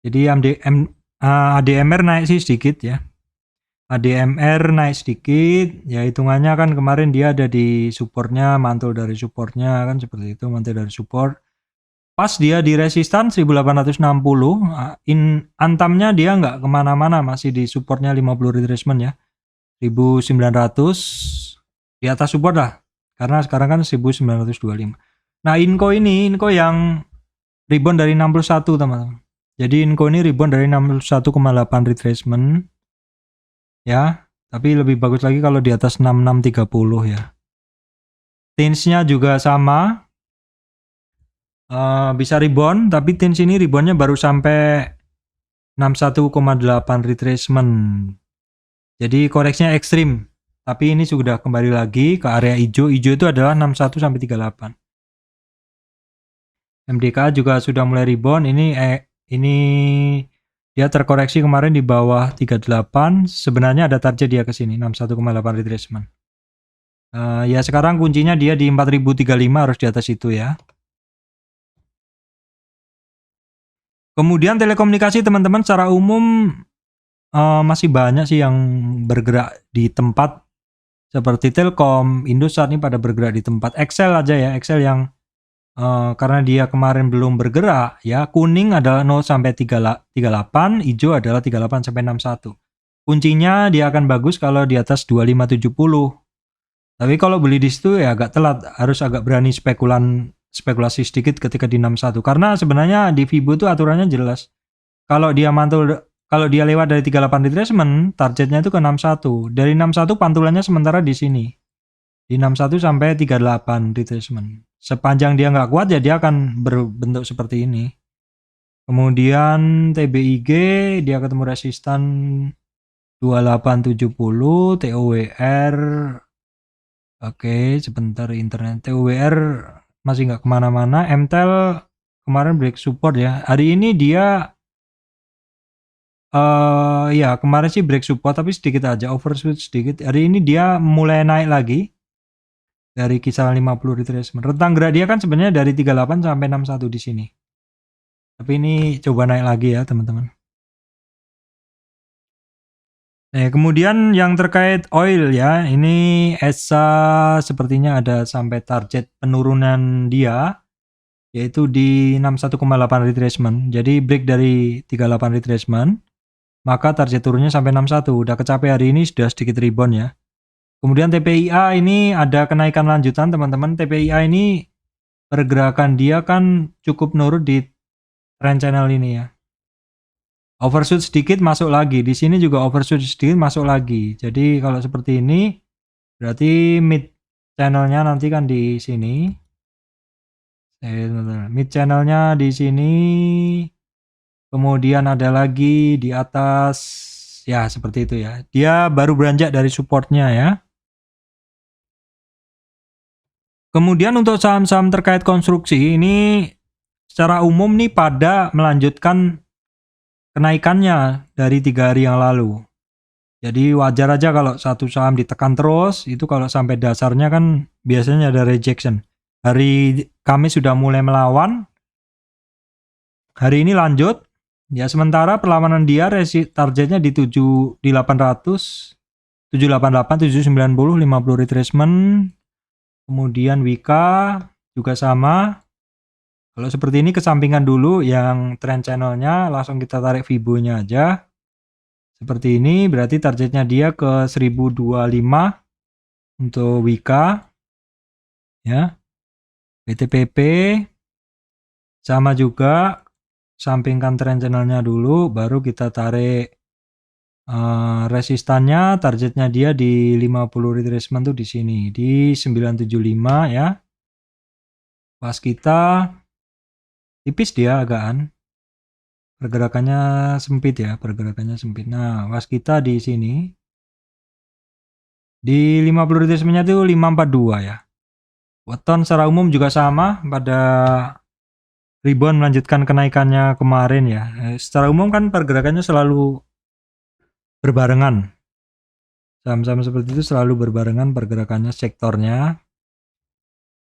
Jadi ADMR naik sih sedikit ya. ADMR naik sedikit, ya hitungannya kan kemarin dia ada di supportnya, mantul dari supportnya kan seperti itu, mantul dari support. Pas dia di resistan 1860, Antamnya dia nggak kemana-mana, masih di supportnya 50 retracement ya. 1900 di atas support lah, karena sekarang kan 1925. Nah Inco yang rebound dari 61 teman-teman. Jadi Inco ini rebound dari 61,8 retracement ya, tapi lebih bagus lagi kalau di atas 6630 ya. Tinsnya juga sama, bisa rebound, tapi Tins ini reboundnya baru sampai 61,8 retracement. Jadi koreksinya ekstrim. Tapi ini sudah kembali lagi ke area hijau. Hijau itu adalah 61 sampai 38. MDK juga sudah mulai rebound. Ini dia terkoreksi kemarin di bawah 38. Sebenarnya ada target dia ke sini 61,8 retracement. Ya sekarang kuncinya dia di 4035, harus di atas itu ya. Kemudian telekomunikasi teman-teman secara umum masih banyak sih yang bergerak di tempat seperti Telkom, Indosat ini pada bergerak di tempat. Excel aja ya, Excel yang karena dia kemarin belum bergerak ya, kuning adalah 0 sampai 38, hijau adalah 38 sampai 61. Kuncinya dia akan bagus kalau di atas 2570. Tapi kalau beli di situ ya agak telat, harus agak berani spekulasi sedikit ketika di 61. Karena sebenarnya di Fibo itu aturannya jelas. Kalau dia lewat dari 38 retracement, targetnya itu ke 61. Dari 61 pantulannya sementara di sini. Di 61 sampai 38 retracement. Sepanjang dia nggak kuat ya dia akan berbentuk seperti ini. Kemudian TBIG dia ketemu resistan 2870, TOWR. Oke, sebentar internet. TOWR masih nggak kemana-mana. MTEL kemarin break support ya. Hari ini dia ya kemarin sih break support tapi sedikit aja, overshoot sedikit. Hari ini dia mulai naik lagi dari kisaran 50 retracement. Rentang gerak dia kan sebenarnya dari 38 sampai 61 di sini. Tapi ini coba naik lagi ya teman-teman. Kemudian yang terkait oil ya, ini ESA sepertinya ada sampai target penurunan dia, yaitu di 61,8 retracement. Jadi break dari 38 retracement, maka target turunnya sampai 61. Udah kecapai hari ini, sudah sedikit rebound ya. Kemudian TPIA ini ada kenaikan lanjutan teman-teman. TPIA ini pergerakan dia kan cukup nurut di trend channel ini ya. Overshoot sedikit masuk lagi. Di sini juga overshoot sedikit masuk lagi. Jadi kalau seperti ini berarti mid channelnya nanti kan di sini. Mid channelnya di sini. Kemudian ada lagi di atas. Ya seperti itu ya. Dia baru beranjak dari supportnya ya. Kemudian untuk saham-saham terkait konstruksi ini secara umum nih pada melanjutkan kenaikannya dari 3 hari yang lalu. Jadi wajar aja kalau satu saham ditekan terus, itu kalau sampai dasarnya kan biasanya ada rejection. Hari Kamis sudah mulai melawan, hari ini lanjut. Ya sementara perlawanan dia targetnya di 800, 788, 790, 50 retracement. Kemudian Wika juga sama. Kalau seperti ini kesampingan dulu yang trend channelnya, langsung kita tarik Fibo-nya aja. Seperti ini berarti targetnya dia ke 1025 untuk Wika. Ya. BTPP sama juga, sampingkan trend channelnya dulu, baru kita tarik resistannya, targetnya dia di 50 retracement tuh di sini, di 975 ya. Pas kita tipis dia agaan. Pergerakannya sempit ya, pergerakannya sempit. Nah, was kita di sini di 50 retracement-nya itu 542 ya. Weton secara umum juga sama, pada rebound melanjutkan kenaikannya kemarin ya. Secara umum kan pergerakannya selalu berbarengan. Saham-saham seperti itu selalu berbarengan pergerakannya sektornya.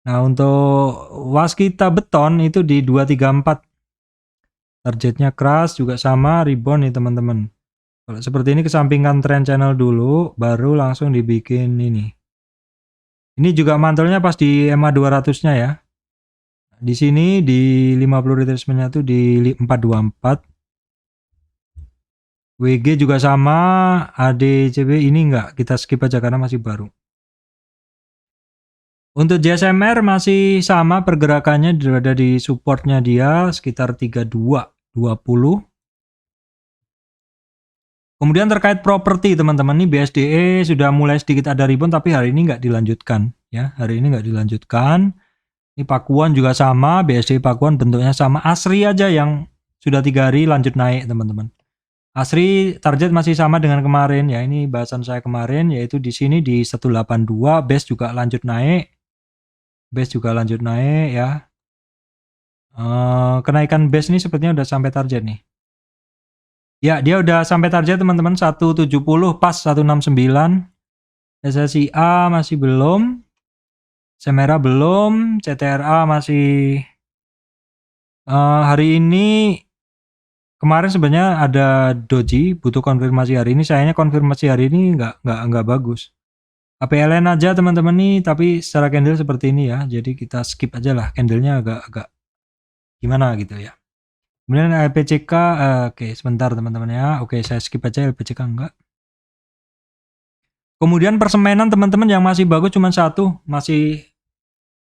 Nah, untuk waskita beton itu di 234. Targetnya keras juga sama, rebound nih teman-teman. Kalau seperti ini kesampingkan trend channel dulu, baru langsung dibikin ini. Ini juga mantulnya pas di EMA 200-nya ya. Di sini di 50 retracement-nya tuh di 424. WG juga sama, ADCB ini enggak, kita skip aja karena masih baru. Untuk JSMR masih sama pergerakannya, berada di supportnya dia sekitar 3220. Kemudian terkait properti teman-teman, ini BSDE sudah mulai sedikit ada rebound tapi hari ini nggak dilanjutkan ya, hari ini nggak dilanjutkan. Ini Pakuan juga sama, BSDE Pakuan bentuknya sama. Asri aja yang sudah 3 hari lanjut naik teman-teman. Asri target masih sama dengan kemarin ya, ini bahasan saya kemarin, yaitu di sini di 182, base juga lanjut naik. Base juga lanjut naik ya. Kenaikan base ini sepertinya udah sampai target nih. Ya, dia udah sampai target teman-teman, 170 pas 169. SSIA masih belum. Semera belum, CTRA masih hari ini. Kemarin sebenarnya ada doji, butuh konfirmasi hari ini. Sayangnya konfirmasi hari ini nggak bagus. APLN aja teman-teman nih, tapi secara candle seperti ini ya. Jadi kita skip aja lah, candlenya agak gimana gitu ya. Kemudian LPCK, oke sebentar teman-teman ya. Oke, saya skip aja LPCK enggak. Kemudian persemenan teman-teman yang masih bagus cuma satu, masih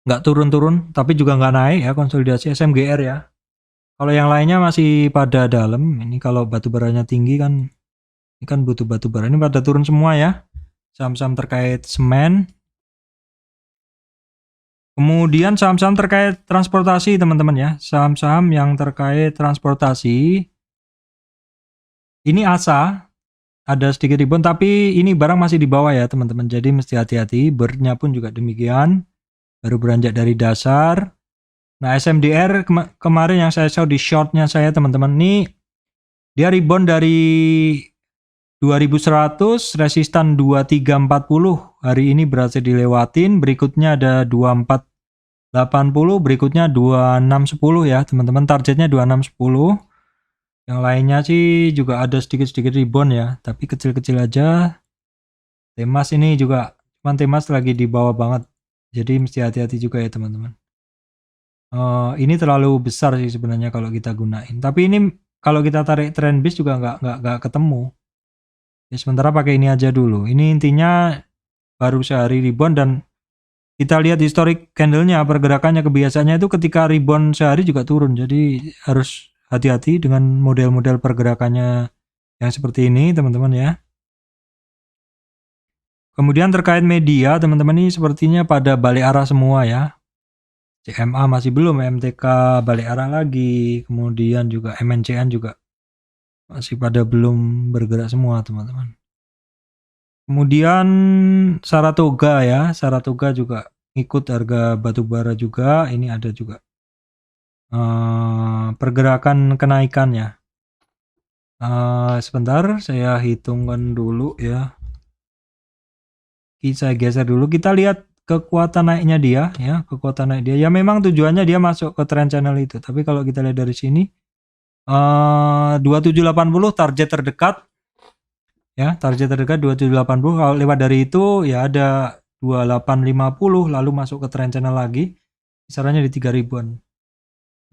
nggak turun-turun, tapi juga nggak naik ya, konsolidasi SMGR ya. Kalau yang lainnya masih pada dalam. Ini kalau batu baranya tinggi kan, ini kan butuh batu bara. Ini pada turun semua ya. Saham-saham terkait semen. Kemudian saham-saham terkait transportasi teman-teman ya. Saham-saham yang terkait transportasi. Ini ASA. Ada sedikit rebound, tapi ini barang masih di bawah ya teman-teman. Jadi mesti hati-hati. Bird-nya pun juga demikian. Baru beranjak dari dasar. Nah, SMDR kemarin yang saya show di shortnya saya teman-teman, nih dia rebound dari 2100, resistan 2340, hari ini berhasil dilewatin. Berikutnya ada 2480, berikutnya 2610 ya teman-teman, targetnya 2610. Yang lainnya sih juga ada sedikit-sedikit rebound ya, tapi kecil-kecil aja. Temas ini juga, cuman Temas lagi di bawah banget, jadi mesti hati-hati juga ya teman-teman. Ini terlalu besar sih sebenarnya kalau kita gunain. Tapi ini kalau kita tarik trend base juga nggak ketemu. Ya sementara pakai ini aja dulu. Ini intinya baru sehari rebound, dan kita lihat historic candlenya, pergerakannya kebiasaannya itu ketika rebound sehari juga turun. Jadi harus hati-hati dengan model-model pergerakannya yang seperti ini teman-teman ya. Kemudian terkait media teman-teman ini sepertinya pada balik arah semua ya. CMA masih belum, MTK balik arah lagi, kemudian juga MNCN juga masih pada belum bergerak semua teman-teman. Kemudian Saratoga ya, Saratoga juga ikut harga batubara juga, ini ada juga pergerakan kenaikannya. Sebentar saya hitungkan dulu ya. Saya geser dulu, kita lihat kekuatan naiknya dia ya, kekuatan naik dia. Ya memang tujuannya dia masuk ke trend channel itu, tapi kalau kita lihat dari sini 2780 target terdekat ya, target terdekat 2780. Kalau lewat dari itu ya ada 2850 lalu masuk ke trend channel lagi. Kisarannya di 3000-an.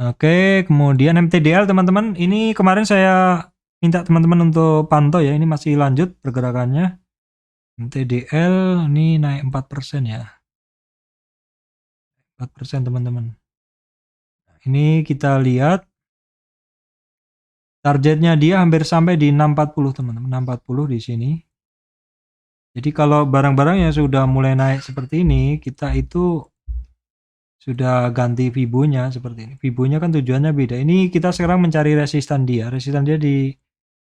Oke, kemudian MTDL teman-teman, ini kemarin saya minta teman-teman untuk pantau ya, ini masih lanjut pergerakannya. MTDL ini naik 4% ya. 4% teman-teman. Ini kita lihat targetnya dia hampir sampai di 640 teman-teman, 640 di sini. Jadi kalau barang-barang yang sudah mulai naik seperti ini, kita itu sudah ganti Fibo-nya seperti ini. Fibo-nya kan tujuannya beda. Ini kita sekarang mencari resistan dia. Resistan dia di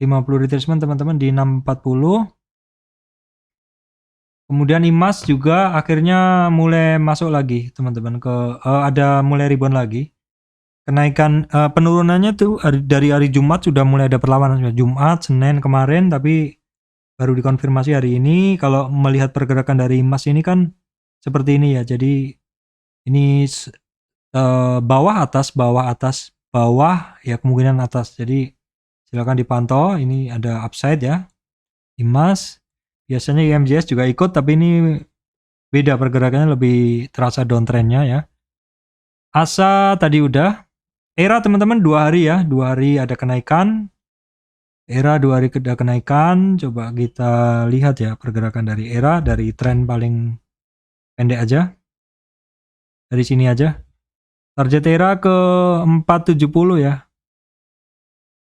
50 retracement teman-teman di 640. Kemudian IMAS juga akhirnya mulai masuk lagi teman-teman ke ada mulai rebound lagi. Kenaikan penurunannya tuh dari hari Jumat sudah mulai ada perlawanan. Jumat, Senin kemarin, tapi baru dikonfirmasi hari ini. Kalau melihat pergerakan dari IMAS ini kan seperti ini ya. Jadi ini bawah atas bawah ya, kemungkinan atas. Jadi silakan dipantau, ini ada upside ya. IMAS biasanya IMJS juga ikut, tapi ini beda pergerakannya, lebih terasa downtrendnya ya. ASA tadi udah. ERA teman-teman 2 hari ya, 2 hari ada kenaikan. ERA 2 hari ada kenaikan. Coba kita lihat ya pergerakan dari ERA, dari tren paling pendek aja. Dari sini aja. Target ERA ke 470 ya.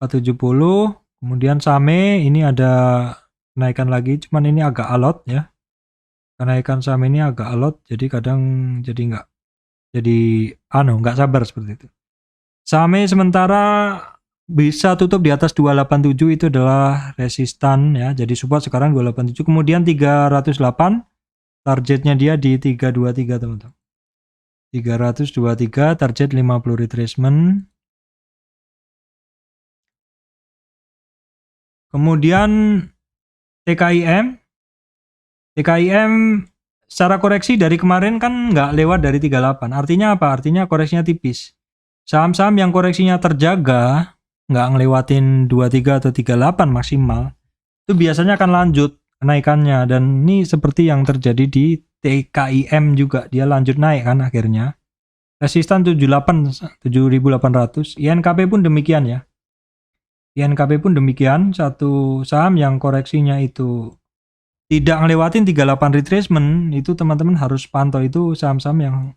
470. Kemudian SAME ini ada kenaikan lagi, cuman ini agak alot ya. Kenaikan SAME ini agak alot, jadi kadang jadi nggak sabar seperti itu. SAME sementara bisa tutup di atas 287, itu adalah resistan ya. Jadi support sekarang 287, kemudian 308 targetnya dia di 323 teman-teman. 323 target 50 retracement. Kemudian TKIM secara koreksi dari kemarin kan nggak lewat dari 38. Artinya apa? Artinya koreksinya tipis. Saham-saham yang koreksinya terjaga, nggak ngelewatin 23 atau 38 maksimal, itu biasanya akan lanjut kenaikannya. Dan ini seperti yang terjadi di TKIM juga, dia lanjut naik kan akhirnya. Resistan 7800, INKP pun demikian ya. INKP pun demikian, satu saham yang koreksinya itu tidak ngelewatin 38 retracement, itu teman-teman harus pantau, itu saham-saham yang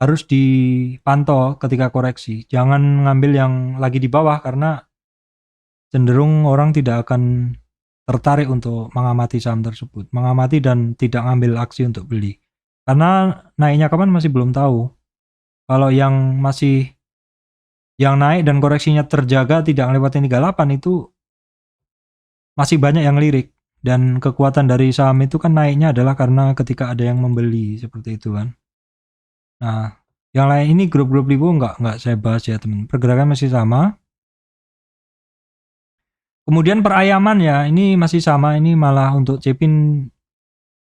harus dipantau ketika koreksi. Jangan ngambil yang lagi di bawah, karena cenderung orang tidak akan tertarik untuk mengamati saham tersebut, mengamati dan tidak ngambil aksi untuk beli. Karena naiknya kapan masih belum tahu. Kalau yang naik dan koreksinya terjaga tidak ngelewatin 38, itu masih banyak yang lirik. Dan kekuatan dari saham itu kan naiknya adalah karena ketika ada yang membeli, seperti itu kan. Nah, yang lain ini grup-grup Libo nggak saya bahas ya teman. Pergerakan masih sama. Kemudian perayaman ya, ini masih sama, ini malah untuk Cepin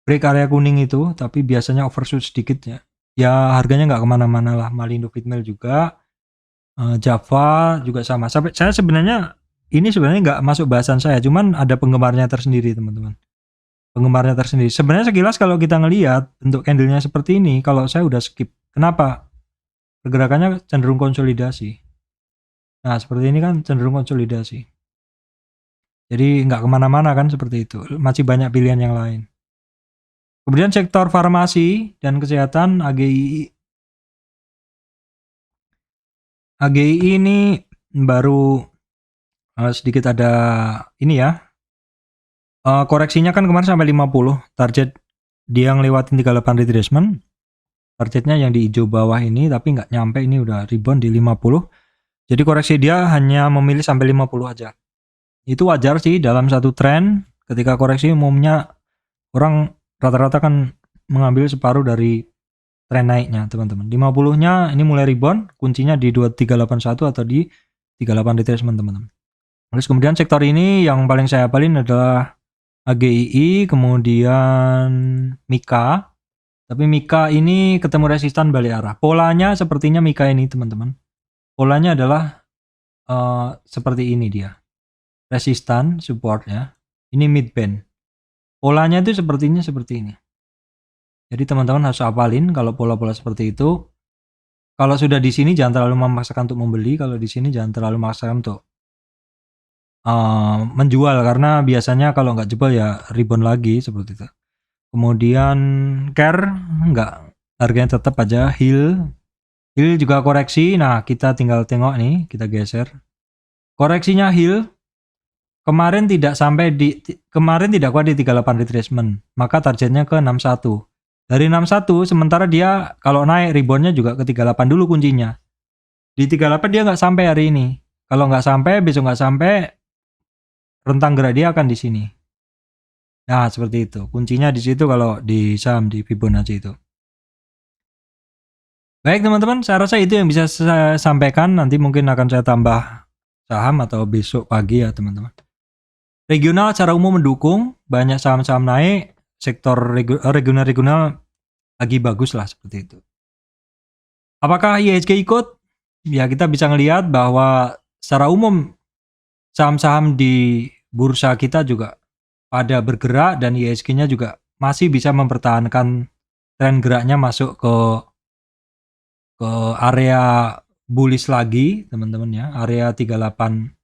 break area kuning itu, tapi biasanya overshoot sedikit ya. Ya harganya nggak kemana-mana lah. Malindo Feedmill juga, Java juga sama. Saya sebenarnya nggak masuk bahasan saya, cuman ada penggemarnya tersendiri teman-teman. Penggemarnya tersendiri. Sebenarnya sekilas kalau kita ngelihat bentuk candlenya seperti ini, kalau saya udah skip. Kenapa? Pergerakannya cenderung konsolidasi. Nah seperti ini kan cenderung konsolidasi. Jadi nggak kemana-mana kan seperti itu. Masih banyak pilihan yang lain. Kemudian sektor farmasi dan kesehatan, AGI ini baru sedikit ada ini ya. Koreksinya kan kemarin sampai 50, target dia ngelewatin 38 retracement. Targetnya yang di hijau bawah ini tapi nggak nyampe, ini udah rebound di 50. Jadi koreksi dia hanya memilih sampai 50 aja. Itu wajar sih dalam satu tren. Ketika koreksi umumnya orang rata-rata kan mengambil separuh dari tren naiknya, teman-teman. 50-nya ini mulai rebound, kuncinya di 2381 atau di 38 retracement, teman-teman. Terus kemudian sektor ini yang paling saya hafalin adalah AGII, kemudian Mika. Tapi Mika ini ketemu resistan balik arah. Polanya sepertinya Mika ini, teman-teman. Polanya adalah seperti ini dia. Resistan, support ya. Ini mid band. Polanya itu sepertinya seperti ini. Jadi teman-teman harus hafalin kalau pola-pola seperti itu. Kalau sudah di sini jangan terlalu memaksakan untuk membeli, kalau di sini jangan terlalu memaksakan untuk menjual, karena biasanya kalau nggak jebol ya rebound lagi seperti itu. Kemudian care enggak, harganya tetap aja. Hill juga koreksi. Nah, kita tinggal tengok nih, kita geser. Koreksinya Hill kemarin tidak kuat di 38 retracement, maka targetnya ke 61. Dari 61 sementara dia kalau naik reboundnya juga ke 38 dulu kuncinya. Di 38 dia nggak sampai hari ini. Kalau nggak sampai, besok nggak sampai, rentang gerak dia akan di sini. Nah, seperti itu. Kuncinya di situ kalau di saham di Fibonacci itu. Baik teman-teman, saya rasa itu yang bisa saya sampaikan. Nanti mungkin akan saya tambah saham atau besok pagi ya teman-teman. Regional secara umum mendukung, banyak saham-saham naik, sektor regional lagi bagus lah seperti itu. Apakah IHSG ikut? Ya, kita bisa ngelihat bahwa secara umum saham-saham di bursa kita juga pada bergerak dan IHSG-nya juga masih bisa mempertahankan tren geraknya masuk ke area bullish lagi, teman-teman ya, area 38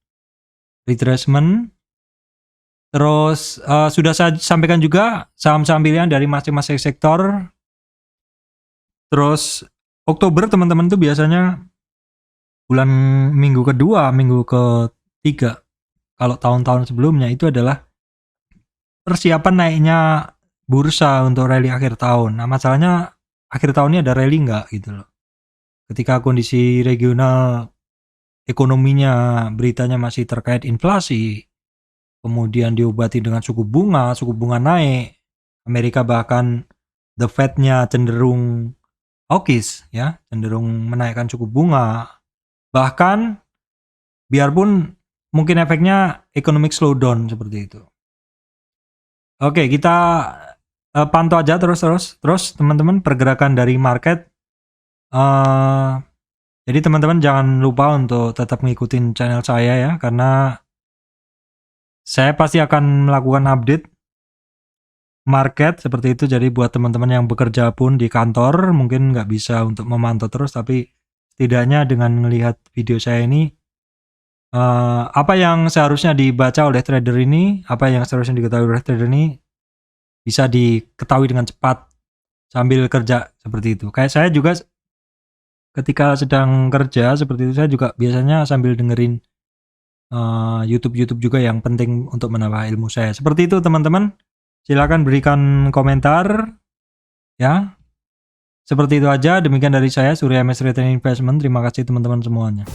retracement. Terus sudah saya sampaikan juga saham-saham pilihan dari masing-masing sektor. Terus Oktober teman-teman itu biasanya bulan minggu kedua, minggu ketiga. Kalau tahun-tahun sebelumnya itu adalah persiapan naiknya bursa untuk rally akhir tahun. Nah, masalahnya akhir tahun ini ada rally nggak gitu loh. Ketika kondisi regional ekonominya beritanya masih terkait inflasi, kemudian diobati dengan suku bunga naik, Amerika bahkan the Fed-nya cenderung hawkish ya, cenderung menaikkan suku bunga. Bahkan biarpun mungkin efeknya economic slowdown seperti itu. Oke, kita pantau aja terus teman-teman pergerakan dari market. Jadi teman-teman jangan lupa untuk tetap ngikutin channel saya ya, karena saya pasti akan melakukan update market seperti itu. Jadi buat teman-teman yang bekerja pun di kantor mungkin nggak bisa untuk memantau terus, tapi setidaknya dengan melihat video saya ini, apa yang seharusnya dibaca oleh trader ini, apa yang seharusnya diketahui oleh trader ini bisa diketahui dengan cepat sambil kerja seperti itu. Kayak saya juga ketika sedang kerja seperti itu, saya juga biasanya sambil dengerin YouTube juga yang penting untuk menambah ilmu saya. Seperti itu teman-teman. Silakan berikan komentar ya. Seperti itu aja. Demikian dari saya, Surya MS Return Investment. Terima kasih teman-teman semuanya.